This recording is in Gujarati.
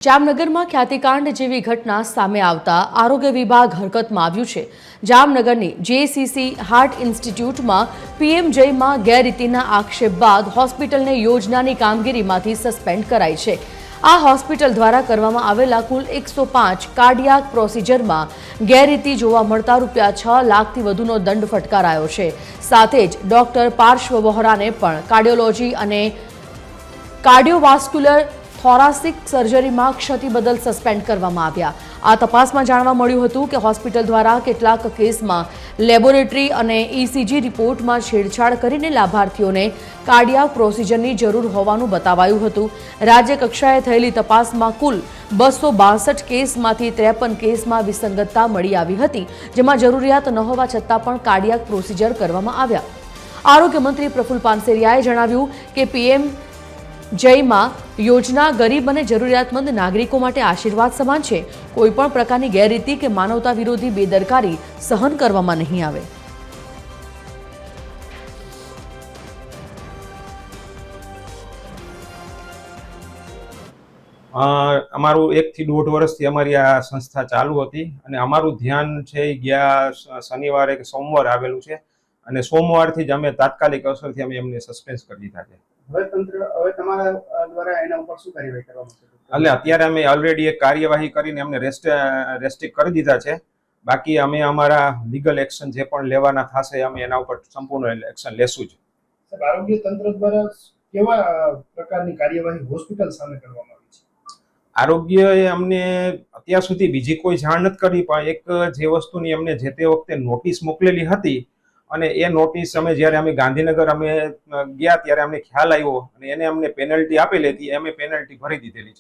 જામનગરમાં ખ્યાતિકાંડ જેવી ઘટના સામે આવતા આરોગ્ય વિભાગ હરકતમાં આવ્યું છે। જામનગરની જેસીસી હાર્ટ ઇન્સ્ટિટ્યૂટમાં પીએમ જયમાં ગેરરીતિના આક્ષેપ બાદ હોસ્પિટલને યોજનાની કામગીરીમાંથી સસ્પેન્ડ કરાઈ છે। આ હોસ્પિટલ દ્વારા કરવામાં આવેલા કુલ 105 કાર્ડિયાક પ્રોસિજરમાં ગેરરીતિ જોવા મળતા ₹6 લાખથી વધુનો દંડ ફટકારાયો છે। સાથે જ ડોક્ટર પાર્શ્વ વોહરાને પણ કાર્ડિયોલોજી અને કાર્ડિયોવાસ્ક્યુલર થોરાસિક સર્જરીમાં ક્ષતિ બદલ સસ્પેન્ડ કરવામાં આવ્યા। આ તપાસમાં જાણવા મળ્યું હતું કે હોસ્પિટલ દ્વારા કેટલાક કેસમાં લેબોરેટરી અને ઈસીજી રિપોર્ટમાં છેડછાડ કરીને લાભાર્થીઓને કાર્ડિયાક પ્રોસિજરની જરૂર હોવાનું બતાવાયું હતું। રાજ્ય કક્ષાએ થયેલી તપાસમાં કુલ 262 કેસમાંથી 53 કેસમાં વિસંગતતા મળી આવી હતી, જેમાં જરૂરિયાત ન હોવા છતાં પણ કાર્ડિયાક પ્રોસિજર કરવામાં આવ્યા। આરોગ્ય મંત્રી પ્રફુલ્લ પાનસેરિયાએ જણાવ્યું કે પીએમ જયમાં યોજના ગરીબ અને જરૂરિયાતમંદ નાગરિકો માટે આશીર્વાદ સમાન છે। કોઈપણ પ્રકારની ગેરરીતિ કે માનવતા વિરોધી બેદરકારી સહન કરવામાં નહીં આવે। અમારું 1 થી 1.5 વર્ષથી અમારી આ સંસ્થા ચાલુ હતી અને અમારું ધ્યાન છે ગયા શનિવારે કે સોમવારે આવેલું છે અને સોમવારથી જ અમે તાત્કાલિક અસરથી અમે એમને સસ્પેન્ડ કરી દીધા છે। હવે તમારા દ્વારા એના ઉપર શું કાર્યવાહી કરવામાં આવશે? એટલે અત્યારે અમે ઓલરેડી એક કાર્યવાહી કરીને એમને રેસ્ટ્રિક્ટ કરી દીધા છે। બાકી અમે અમારા લીગલ એક્શન જે પણ લેવાના થશે અમે એના ઉપર સંપૂર્ણ એક્શન લેશું જ। આરોગ્ય તંત્ર દ્વારા કેવા પ્રકારની કાર્યવાહી હોસ્પિટલ સામે કરવામાં આવી છે? આરોગ્યએ અમને અત્યાર સુધી બીજી કોઈ જાણ નથી કરી, પણ એક જે વસ્તુની અમને જે તે વખતે નોટિસ મોકલેલી હતી અને એ નોટિસ જ્યારે અમે ગાંધીનગર અમે ગયા ત્યારે અમને ખ્યાલ આવ્યો અને એને અમને પેનલ્ટી આપેલી હતી, અમે પેનલ્ટી ભરી દીધેલી છે।